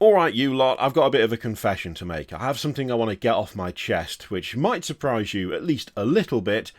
Alright, you lot, I've got a bit of a confession to make. I have something I want to get off my chest, which might surprise you at least a little bit.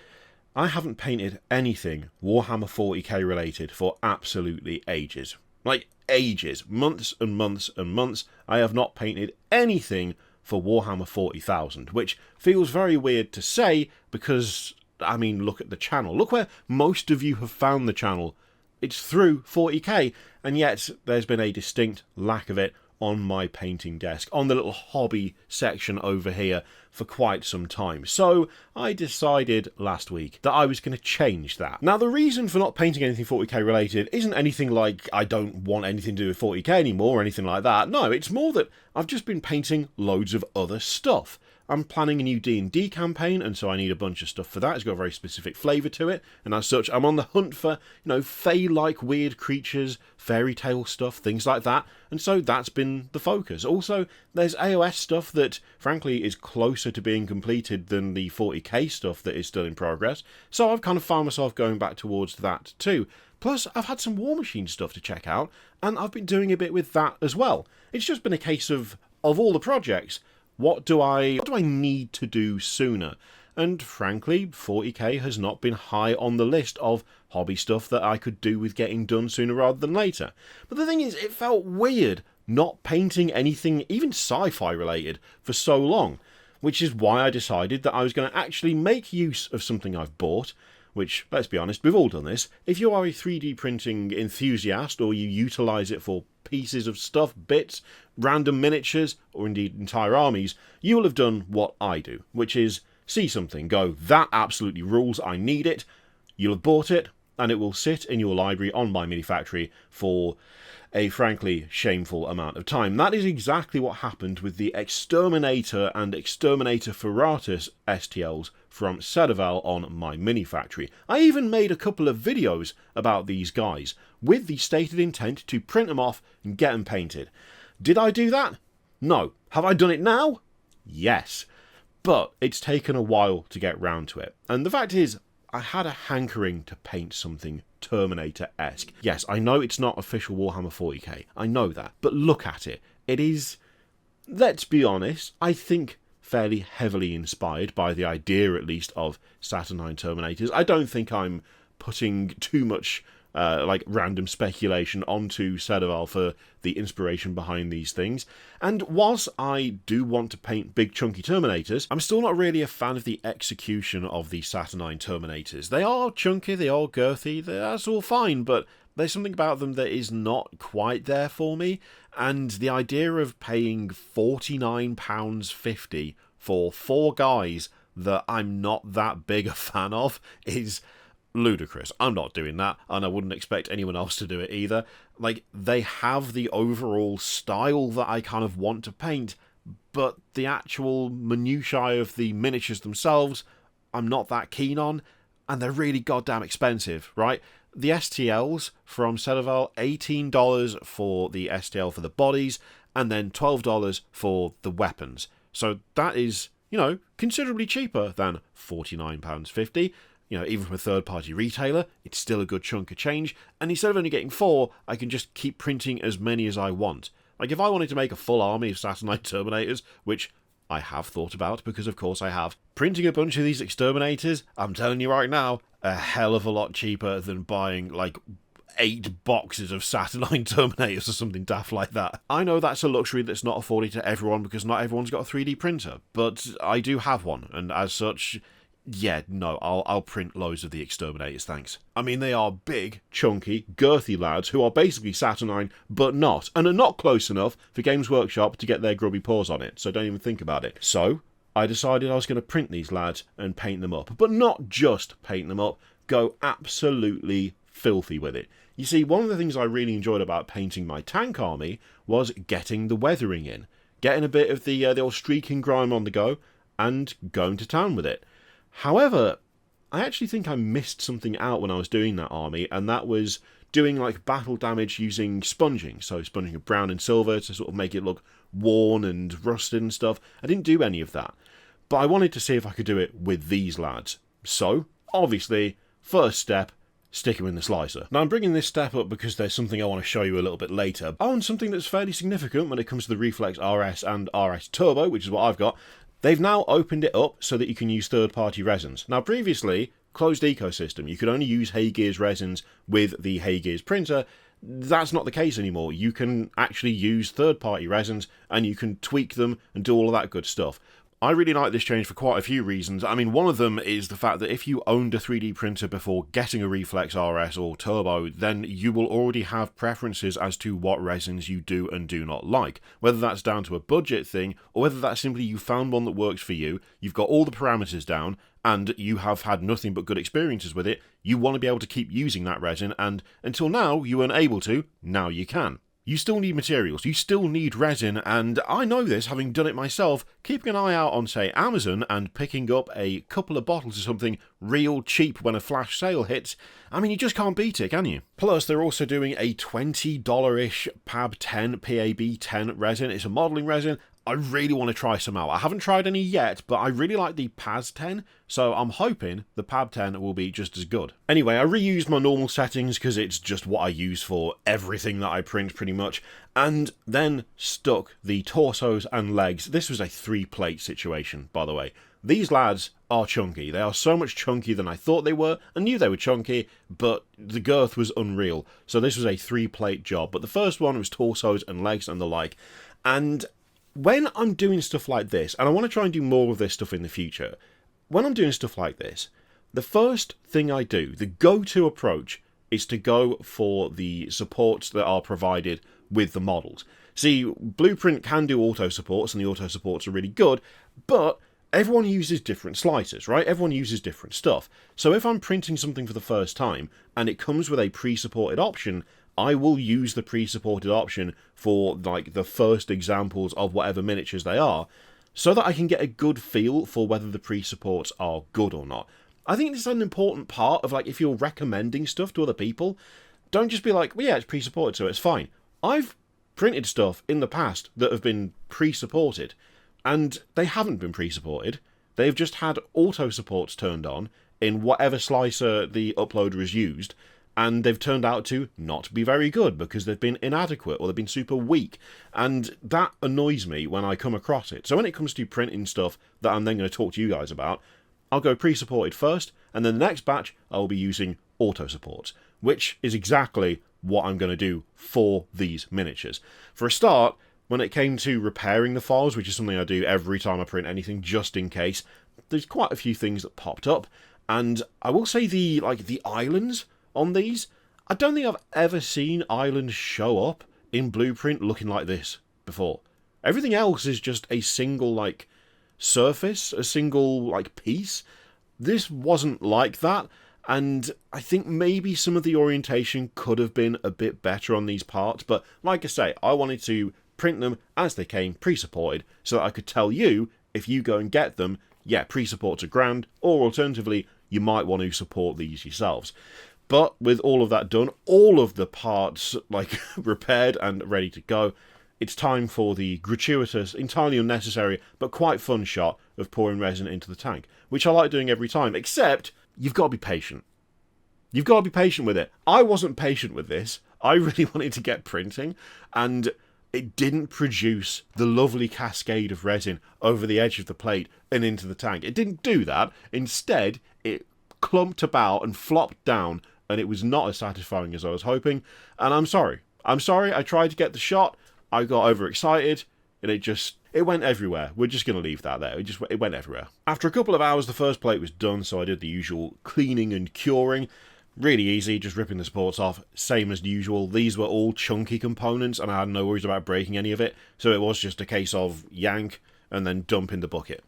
I haven't painted anything Warhammer 40k related for absolutely ages. Like, ages. Months and months and months. I have not painted anything for Warhammer 40,000, which feels very weird to say because, I mean, look at the channel. Look where most of you have found the channel. It's through 40k, and yet there's been a distinct lack of it on my painting desk, on the little hobby section over here for quite some time. So I decided last week that I was going to change that. Now, the reason for not painting anything 40k related isn't anything like I don't want anything to do with 40k anymore or anything like that. No, it's more that I've just been painting loads of other stuff. I'm planning a new D&D campaign, and so I need a bunch of stuff for that. It's got a very specific flavour to it, and as such, I'm on the hunt for, fae-like weird creatures, fairy tale stuff, things like that, and so that's been the focus. Also, there's AOS stuff that, frankly, is closer to being completed than the 40k stuff that is still in progress, so I've kind of found myself going back towards that too. Plus, I've had some War Machine stuff to check out, and I've been doing a bit with that as well. It's just been a case of all the projects, what do I need to do sooner? And frankly, 40k has not been high on the list of hobby stuff that I could do with getting done sooner rather than later. But the thing is, it felt weird not painting anything, even sci-fi related, for so long. Which is why I decided that I was going to actually make use of something I've bought, which, let's be honest, we've all done this. If you are a 3D printing enthusiast, or you utilise it for pieces of stuff, bits, random miniatures, or indeed entire armies, you will have done what I do, which is see something, go, that absolutely rules, I need it, you'll have bought it, and it will sit in your library on my mini factory for a frankly shameful amount of time. That is exactly what happened with the Exterminator and Exterminator Ferratus STLs from Cedaval on my mini factory. I even made a couple of videos about these guys, with the stated intent to print them off and get them painted. Did I do that? No. Have I done it now? Yes. But it's taken a while to get round to it. And the fact is, I had a hankering to paint something Terminator-esque. Yes, I know it's not official Warhammer 40k. I know that. But look at it. It is, let's be honest, I think fairly heavily inspired by the idea, at least, of Saturnine Terminators. I don't think I'm putting too much random speculation onto Cedaval for the inspiration behind these things. And whilst I do want to paint big chunky Terminators, I'm still not really a fan of the execution of the Saturnine Terminators. They are chunky, they are girthy, that's all fine, but there's something about them that is not quite there for me, and the idea of paying £49.50 for 4 guys that I'm not that big a fan of is ludicrous. I'm not doing that, and I wouldn't expect anyone else to do it either. Like, they have the overall style that I kind of want to paint, but the actual minutiae of the miniatures themselves, I'm not that keen on, and they're really goddamn expensive, right? The STLs from Cedaval, $18 for the STL for the bodies, and then $12 for the weapons. So that is, considerably cheaper than £49.50. Even from a third-party retailer, it's still a good chunk of change, and instead of only getting 4, I can just keep printing as many as I want. Like, if I wanted to make a full army of Saturnine Terminators, which I have thought about, because of course I have, printing a bunch of these Exterminators, I'm telling you right now, a hell of a lot cheaper than buying, 8 boxes of Saturnine Terminators or something daft like that. I know that's a luxury that's not afforded to everyone, because not everyone's got a 3D printer, but I do have one, and as such, yeah, no, I'll print loads of the Exterminators, thanks. I mean, they are big, chunky, girthy lads who are basically Saturnine, but not, and are not close enough for Games Workshop to get their grubby paws on it, so don't even think about it. So, I decided I was going to print these lads and paint them up, but not just paint them up, go absolutely filthy with it. You see, one of the things I really enjoyed about painting my tank army was getting the weathering in, getting a bit of the old streaking grime on the go, and going to town with it. However, I actually think I missed something out when I was doing that army, and that was doing battle damage using sponging. So sponging of brown and silver to sort of make it look worn and rusted and stuff. I didn't do any of that. But I wanted to see if I could do it with these lads. So, obviously, first step, stick them in the slicer. Now I'm bringing this step up because there's something I want to show you a little bit later. Oh, and something that's fairly significant when it comes to the Reflex RS and RS Turbo, which is what I've got. They've now opened it up so that you can use third-party resins. Now previously, closed ecosystem, you could only use Haygears resins with the Haygears printer. That's not the case anymore. You can actually use third-party resins and you can tweak them and do all of that good stuff. I really like this change for quite a few reasons. I mean, one of them is the fact that if you owned a 3D printer before getting a Reflex RS or Turbo, then you will already have preferences as to what resins you do and do not like. Whether that's down to a budget thing, or whether that's simply you found one that works for you, you've got all the parameters down, and you have had nothing but good experiences with it, you want to be able to keep using that resin, and until now you weren't able to, now you can. You still need materials, you still need resin, and I know this, having done it myself, keeping an eye out on, say, Amazon and picking up a couple of bottles of something real cheap when a flash sale hits, I mean, you just can't beat it, can you? Plus, they're also doing a $20-ish PAB10 resin. It's a modelling resin. I really want to try some out. I haven't tried any yet, but I really like the PAS10, so I'm hoping the PAB10 will be just as good. Anyway, I reused my normal settings because it's just what I use for everything that I print pretty much, and then stuck the torsos and legs. This was a 3-plate situation, by the way. These lads are chunky. They are so much chunkier than I thought they were. I knew they were chunky, but the girth was unreal. So this was a 3-plate job. But the first one was torsos and legs and the like. And when I'm doing stuff like this, and I want to try and do more of this stuff in the future, when I'm doing stuff like this, the first thing I do, the go-to approach, is to go for the supports that are provided with the models. See, Blueprint can do auto supports, and the auto supports are really good, but everyone uses different slicers, right? Everyone uses different stuff. So if I'm printing something for the first time, and it comes with a pre-supported option, I will use the pre-supported option for like the first examples of whatever miniatures they are, so that I can get a good feel for whether the pre-supports are good or not. I think this is an important part of, like, if you're recommending stuff to other people, don't just be like, well, yeah, it's pre-supported, so it's fine. I've printed stuff in the past that have been pre-supported, and they haven't been pre-supported. They've just had auto supports turned on in whatever slicer the uploader has used, and they've turned out to not be very good because they've been inadequate or they've been super weak, and that annoys me when I come across it. So when it comes to printing stuff that I'm then going to talk to you guys about, I'll go pre-supported first, and then the next batch I'll be using auto supports, which is exactly what I'm going to do for these miniatures. For a start, when it came to repairing the files, which is something I do every time I print anything just in case, there's quite a few things that popped up, and I will say the islands on these, I don't think I've ever seen islands show up in Blueprint looking like this before. Everything else is just a single, like, surface, a single, like, piece. This wasn't like that, and I think maybe some of the orientation could have been a bit better on these parts, but like I say, I wanted to print them as they came pre-supported so that I could tell you, if you go and get them, yeah, pre-supports are grand, or alternatively, you might want to support these yourselves. But with all of that done, all of the parts like repaired and ready to go, it's time for the gratuitous, entirely unnecessary, but quite fun shot of pouring resin into the tank, which I like doing every time, except you've got to be patient. You've got to be patient with it. I wasn't patient with this. I really wanted to get printing, and it didn't produce the lovely cascade of resin over the edge of the plate and into the tank. It didn't do that. Instead, it clumped about and flopped down, and it was not as satisfying as I was hoping, and I'm sorry. I'm sorry, I tried to get the shot, I got overexcited, and it went everywhere. We're just going to leave that there. It went everywhere. After a couple of hours, the first plate was done, so I did the usual cleaning and curing. Really easy, just ripping the supports off, same as usual. These were all chunky components, and I had no worries about breaking any of it, so it was just a case of yank, and then dump in the bucket.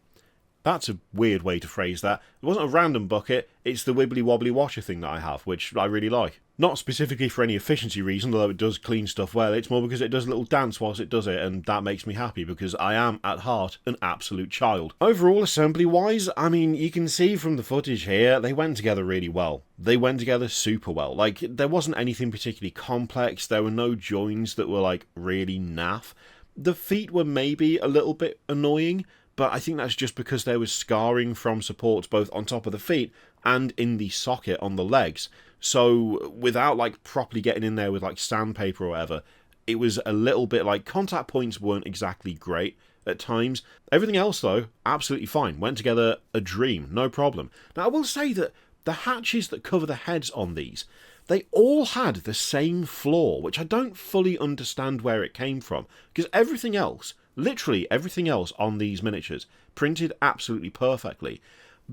That's a weird way to phrase that. It wasn't a random bucket, it's the wibbly wobbly washer thing that I have, which I really like. Not specifically for any efficiency reason, although it does clean stuff well, it's more because it does a little dance whilst it does it, and that makes me happy because I am, at heart, an absolute child. Overall, assembly-wise, I mean, you can see from the footage here, they went together really well. They went together super well. Like, there wasn't anything particularly complex, there were no joins that were, like, really naff. The feet were maybe a little bit annoying, but I think that's just because there was scarring from supports both on top of the feet and in the socket on the legs. So without like properly getting in there with like sandpaper or whatever, it was a little bit like contact points weren't exactly great at times. Everything else though, absolutely fine. Went together a dream, no problem. Now I will say that the hatches that cover the heads on these, they all had the same flaw, which I don't fully understand where it came from, because everything else, literally everything else on these miniatures, printed absolutely perfectly.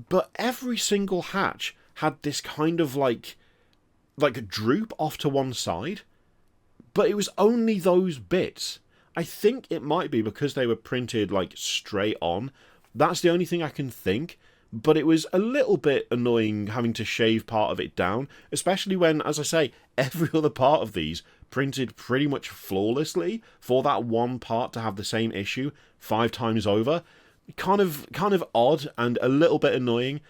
But every single hatch had this kind of like a droop off to one side, but it was only those bits. I think it might be because they were printed like straight on. That's the only thing I can think. But it was a little bit annoying having to shave part of it down, especially when, as I say, every other part of these printed pretty much flawlessly. For that one part to have the same issue 5 times over, kind of odd and a little bit annoying.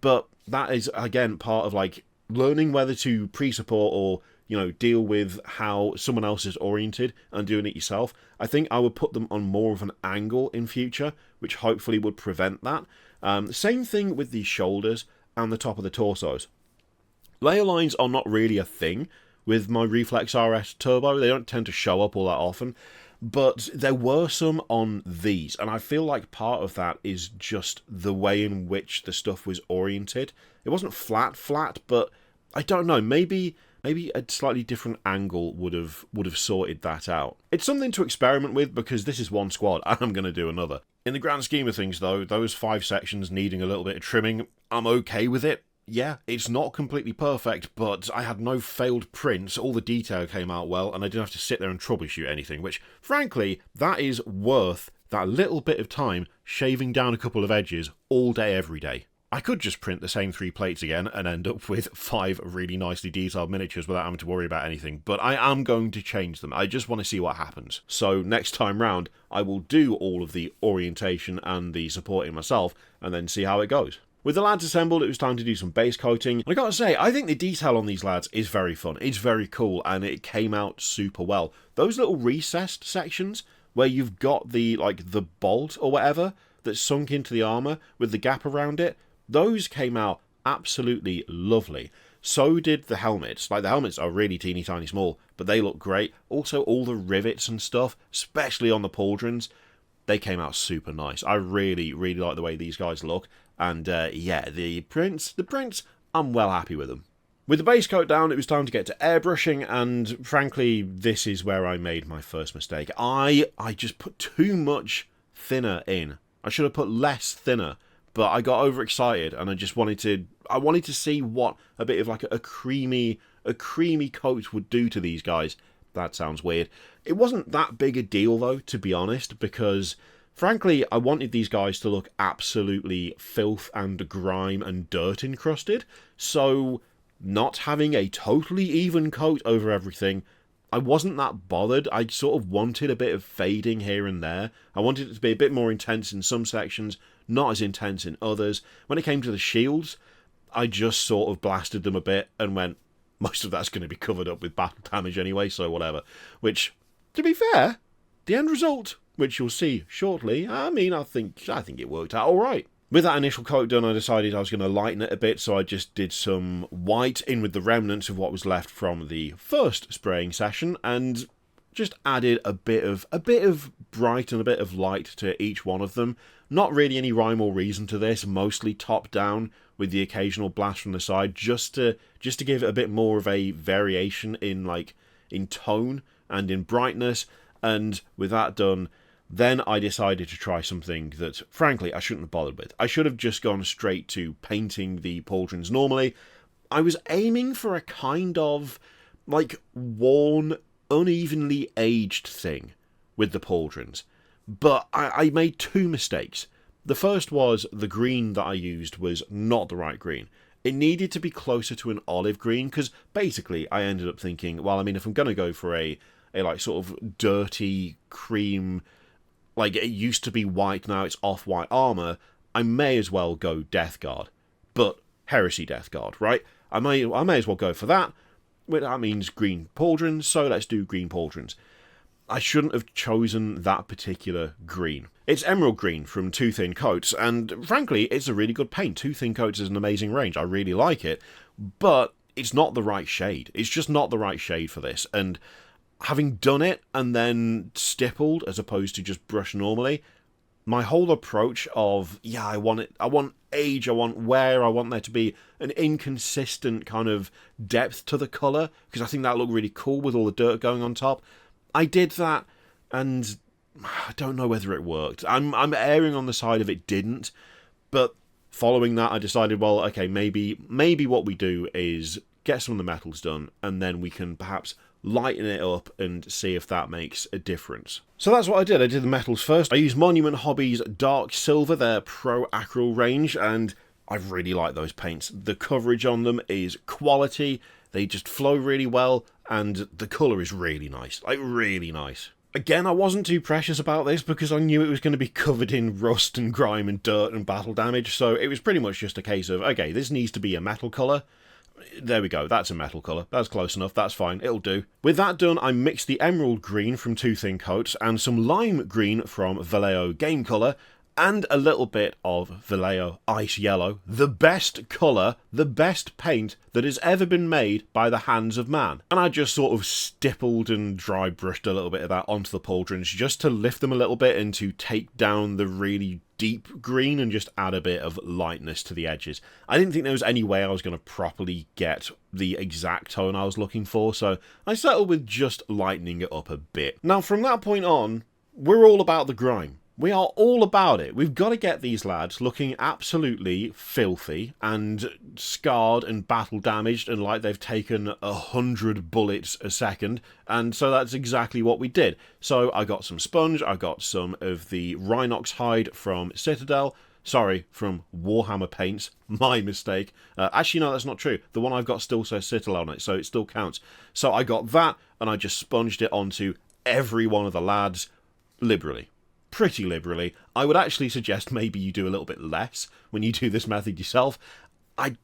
But that is again part of like learning whether to pre-support or, you know, deal with how someone else is oriented and doing it yourself. I think I would put them on more of an angle in future, which hopefully would prevent that. Same thing with the shoulders and the top of the torsos. Layer lines are not really a thing with my Reflex RS Turbo. They don't tend to show up all that often. But there were some on these, and I feel like part of that is just the way in which the stuff was oriented. It wasn't flat, but I don't know, maybe a slightly different angle would have sorted that out. It's something to experiment with because this is one squad and I'm going to do another. In the grand scheme of things though, those 5 sections needing a little bit of trimming, I'm okay with it. Yeah, it's not completely perfect, but I had no failed prints, all the detail came out well, and I didn't have to sit there and troubleshoot anything, which, frankly, that is worth that little bit of time shaving down a couple of edges all day, every day. I could just print the same 3 plates again and end up with 5 really nicely detailed miniatures without having to worry about anything, but I am going to change them. I just want to see what happens. So next time round, I will do all of the orientation and the supporting myself, and then see how it goes. With the lads assembled, it was time to do some base coating. And I gotta say, I think the detail on these lads is very fun. It's very cool, and it came out super well. Those little recessed sections, where you've got the bolt or whatever that's sunk into the armour with the gap around it, those came out absolutely lovely. So did the helmets. Like, the helmets are really teeny tiny small, but they look great. Also, all the rivets and stuff, especially on the pauldrons, they came out super nice. I really, really like the way these guys look. And yeah, the prints, I'm well happy with them. With the base coat down, it was time to get to airbrushing, and frankly, this is where I made my first mistake. I just put too much thinner in. I should have put less thinner, but I got overexcited, and I just wanted to see what a bit of like a creamy coat would do to these guys. That sounds weird. It wasn't that big a deal though, to be honest, because frankly, I wanted these guys to look absolutely filth and grime and dirt encrusted, so not having a totally even coat over everything, I wasn't that bothered. I sort of wanted a bit of fading here and there. I wanted it to be a bit more intense in some sections, not as intense in others. When it came to the shields, I just sort of blasted them a bit and went, most of that's going to be covered up with battle damage anyway, so whatever. Which, to be fair, the end result, which you'll see shortly, I think it worked out alright. With that initial coat done, I decided I was going to lighten it a bit, so I just did some white in with the remnants of what was left from the first spraying session, and just added a bit of bright and a bit of light to each one of them. Not really any rhyme or reason to this, mostly top down with the occasional blast from the side, just to give it a bit more of a variation in tone and in brightness. And with that done, then I decided to try something that, frankly, I shouldn't have bothered with. I should have just gone straight to painting the pauldrons normally. I was aiming for a kind of, worn, unevenly aged thing with the pauldrons. But I made 2 mistakes. The first was the green that I used was not the right green. It needed to be closer to an olive green, because basically I ended up thinking, well, if I'm going to go for a sort of dirty cream, it used to be white, now it's off-white armour, I may as well go Death Guard. But Heresy Death Guard, right? I may as well go for that. That means green pauldrons, so let's do green pauldrons. I shouldn't have chosen that particular green. It's emerald green from Two Thin Coats, and frankly, it's a really good paint. Two Thin Coats is an amazing range. I really like it, but it's not the right shade. It's just not the right shade for this, and having done it and then stippled as opposed to just brush normally, my whole approach of, yeah, I want age, I want wear, I want there to be an inconsistent kind of depth to the colour, because I think that looked really cool with all the dirt going on top. I did that, and I don't know whether it worked. I'm erring on the side of it didn't, but following that I decided, well, okay, maybe what we do is get some of the metals done, and then we can perhaps lighten it up and see if that makes a difference. So that's what I did. I did the metals first. I used Monument Hobbies Dark Silver, their Pro Acryl range, and I really like those paints. The coverage on them is quality, they just flow really well, and the colour is really nice, like really nice. Again, I wasn't too precious about this because I knew it was going to be covered in rust and grime and dirt and battle damage, so it was pretty much just a case of, okay, this needs to be a metal colour. There we go, that's a metal colour. That's close enough, that's fine, it'll do. With that done, I mixed the emerald green from Two Thin Coats and some lime green from Vallejo Game Colour, and a little bit of Vallejo Ice Yellow, the best colour, the best paint that has ever been made by the hands of man. And I just sort of stippled and dry brushed a little bit of that onto the pauldrons just to lift them a little bit and to take down the really deep green and just add a bit of lightness to the edges. I didn't think there was any way I was going to properly get the exact tone I was looking for, so I settled with just lightening it up a bit. Now from that point on, we're all about the grime. We are all about it. We've got to get these lads looking absolutely filthy and scarred and battle damaged and like they've taken 100 bullets a second, and so that's exactly what we did. So I got some sponge, I got some of the Rhinox hide from Citadel, sorry, from Warhammer paints, my mistake. Actually no, that's not true. The one I've got still says Citadel on it, so it still counts. So I got that and I just sponged it onto every one of the lads liberally. Pretty liberally. I would actually suggest maybe you do a little bit less when you do this method yourself. I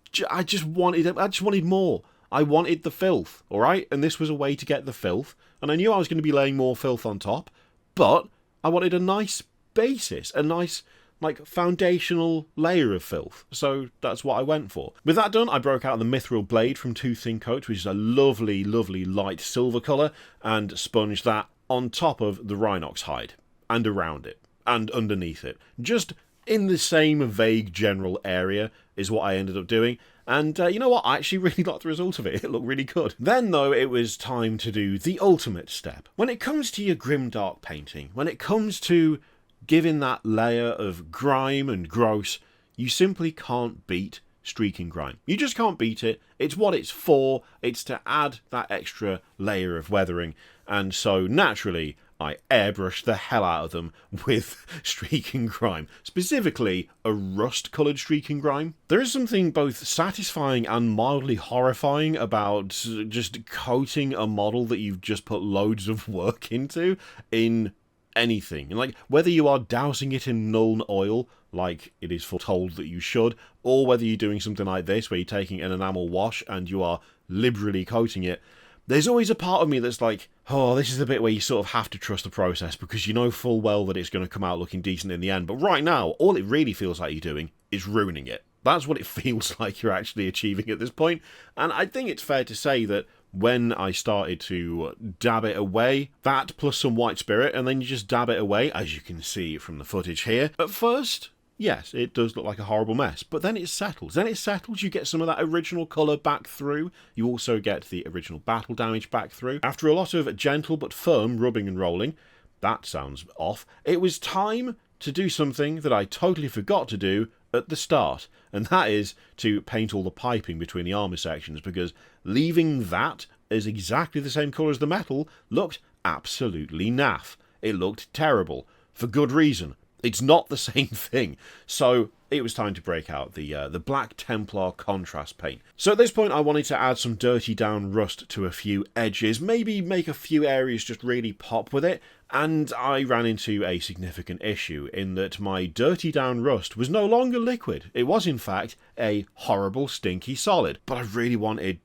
just wanted more. I wanted the filth, alright? And this was a way to get the filth. And I knew I was going to be laying more filth on top, but I wanted a nice basis, a nice, like, foundational layer of filth. So that's what I went for. With that done, I broke out the Mithril Blade from Two Thin Coats, which is a lovely, lovely light silver colour, and sponged that on top of the Rhinox hide. And around it, and underneath it. Just in the same vague general area is what I ended up doing, and you know what, I actually really liked the result of it. It looked really good. Then though, it was time to do the ultimate step. When it comes to your grimdark painting, when it comes to giving that layer of grime and gross, you simply can't beat streaking grime. You just can't beat it. It's what it's for. It's to add that extra layer of weathering, and so naturally I airbrushed the hell out of them with streaking grime, specifically a rust-coloured streaking grime. There is something both satisfying and mildly horrifying about just coating a model that you've just put loads of work into in anything. And like, whether you are dousing it in Nuln oil, like it is foretold that you should, or whether you're doing something like this, where you're taking an enamel wash and you are liberally coating it, there's always a part of me that's like, oh, this is the bit where you sort of have to trust the process because you know full well that it's going to come out looking decent in the end. But right now, all it really feels like you're doing is ruining it. That's what it feels like you're actually achieving at this point. And I think it's fair to say that when I started to dab it away, that plus some white spirit, and then you just dab it away, as you can see from the footage here. At first, yes, it does look like a horrible mess, but then it settles. You get some of that original colour back through. You also get the original battle damage back through. After a lot of gentle but firm rubbing and rolling, that sounds off, it was time to do something that I totally forgot to do at the start, and that is to paint all the piping between the armour sections, because leaving that as exactly the same colour as the metal looked absolutely naff. It looked terrible, for good reason. It's not the same thing. So it was time to break out the Black Templar contrast paint. So at this point I wanted to add some dirty down rust to a few edges, maybe make a few areas just really pop with it, and I ran into a significant issue in that my dirty down rust was no longer liquid. It was in fact a horrible stinky solid, but I really wanted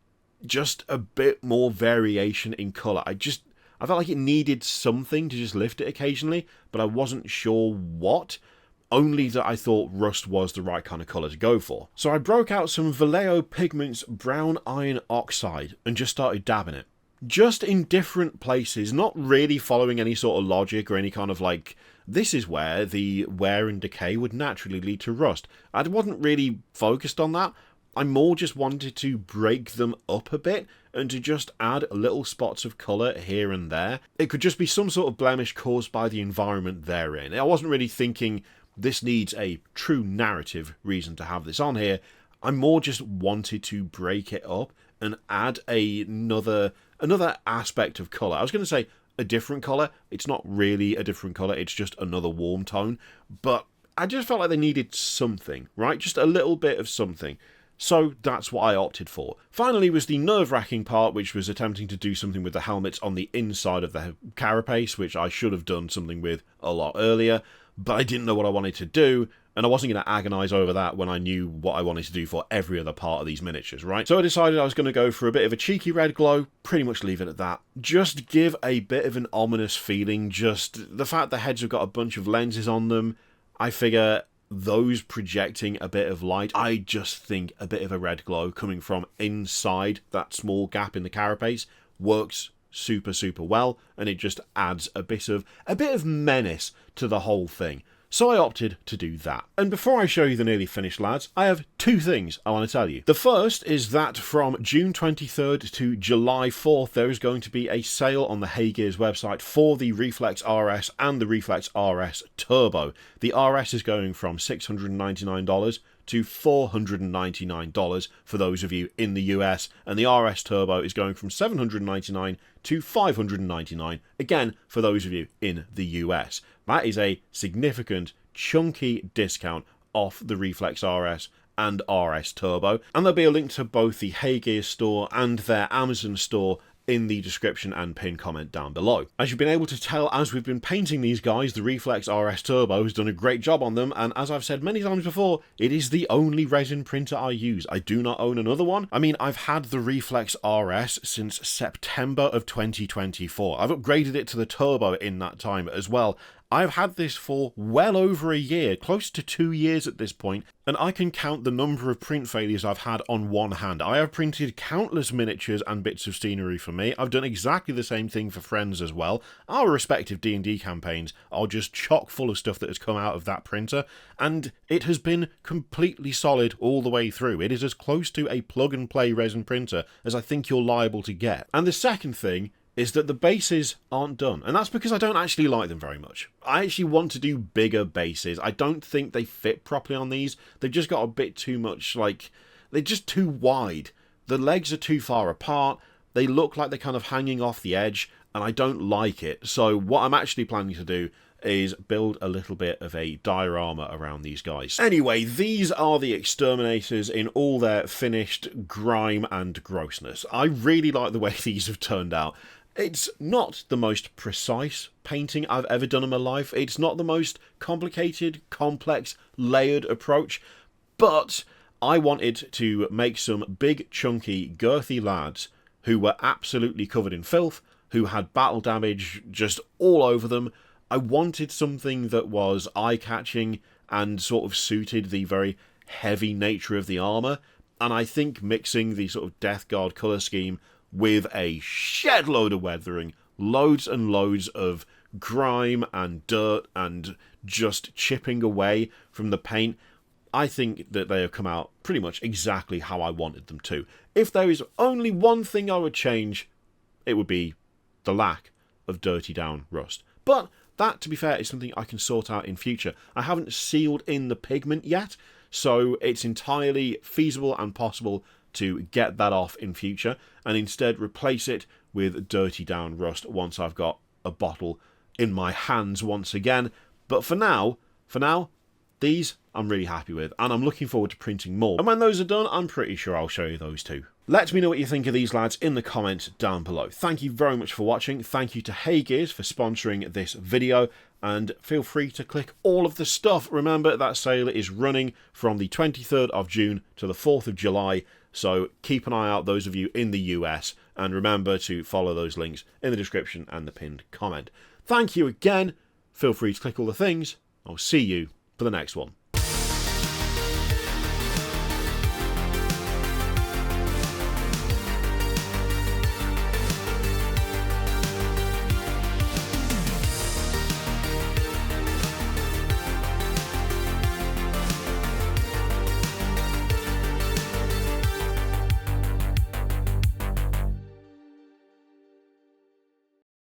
just a bit more variation in colour. I felt like it needed something to just lift it occasionally, but I wasn't sure what. Only that I thought rust was the right kind of colour to go for. So I broke out some Vallejo Pigments Brown Iron Oxide and just started dabbing it. Just in different places, not really following any sort of logic or any kind of like, this is where the wear and decay would naturally lead to rust. I wasn't really focused on that. I more just wanted to break them up a bit and to just add little spots of colour here and there. It could just be some sort of blemish caused by the environment they're in. I wasn't really thinking this needs a true narrative reason to have this on here. I more just wanted to break it up and add another aspect of colour. I was going to say a different colour. It's not really a different colour, it's just another warm tone. But I just felt like they needed something, right? Just a little bit of something. So that's what I opted for. Finally was the nerve-wracking part, which was attempting to do something with the helmets on the inside of the carapace, which I should have done something with a lot earlier, but I didn't know what I wanted to do, and I wasn't going to agonise over that when I knew what I wanted to do for every other part of these miniatures, right? So I decided I was going to go for a bit of a cheeky red glow, pretty much leave it at that. Just give a bit of an ominous feeling, just the fact the heads have got a bunch of lenses on them, I figure those projecting a bit of light, I just think a bit of a red glow coming from inside that small gap in the carapace works super well, and it just adds a bit of menace to the whole thing. So I opted to do that. And before I show you the nearly finished lads, I have two things I want to tell you. The first is that from June 23rd to July 4th, there is going to be a sale on the Hey Gears website for the Reflex RS and the Reflex RS Turbo. The RS is going from $699 to $499 for those of you in the US, and the RS Turbo is going from $799 to $599, again for those of you in the US. That is a significant, chunky discount off the Reflex RS and RS Turbo, and there'll be a link to both the Hey Gears store and their Amazon store in the description and pinned comment down below. As you've been able to tell as we've been painting these guys, the Reflex RS Turbo has done a great job on them, and as I've said many times before, it is the only resin printer I use. I do not own another one. I mean, I've had the Reflex RS since September of 2024. I've upgraded it to the Turbo in that time as well. I've had this for well over a year, close to 2 years at this point, and I can count the number of print failures I've had on one hand. I have printed countless miniatures and bits of scenery for me. I've done exactly the same thing for friends as well. Our respective D&D campaigns are just chock full of stuff that has come out of that printer, and it has been completely solid all the way through. It is as close to a plug-and-play resin printer as I think you're liable to get. And the second thing is that the bases aren't done, and that's because I don't actually like them very much. I actually want to do bigger bases. I don't think they fit properly on these. They've just got a bit too much, like, they're just too wide. The legs are too far apart, they look like they're kind of hanging off the edge, and I don't like it. So what I'm actually planning to do is build a little bit of a diorama around these guys. Anyway, these are the Exterminators in all their finished grime and grossness. I really like the way these have turned out. It's not the most precise painting I've ever done in my life. It's not the most complicated, complex, layered approach, but I wanted to make some big, chunky, girthy lads who were absolutely covered in filth, who had battle damage just all over them. I wanted something that was eye-catching and sort of suited the very heavy nature of the armour, and I think mixing the sort of Death Guard colour scheme with a shed load of weathering, loads and loads of grime and dirt and just chipping away from the paint, I think that they have come out pretty much exactly how I wanted them to. If there is only one thing I would change, it would be the lack of dirty down rust. But that, to be fair, is something I can sort out in future. I haven't sealed in the pigment yet, so it's entirely feasible and possible to get that off in future and instead replace it with dirty down rust once I've got a bottle in my hands once again. But for now, these I'm really happy with, and I'm looking forward to printing more. And when those are done, I'm pretty sure I'll show you those too. Let me know what you think of these lads in the comments down below. Thank you very much for watching. Thank you to Hey Gears for sponsoring this video, and feel free to click all of the stuff. Remember, that sale is running from the 23rd of June to the 4th of July. So keep an eye out, those of you in the US, and remember to follow those links in the description and the pinned comment. Thank you again. Feel free to click all the things. I'll see you for the next one.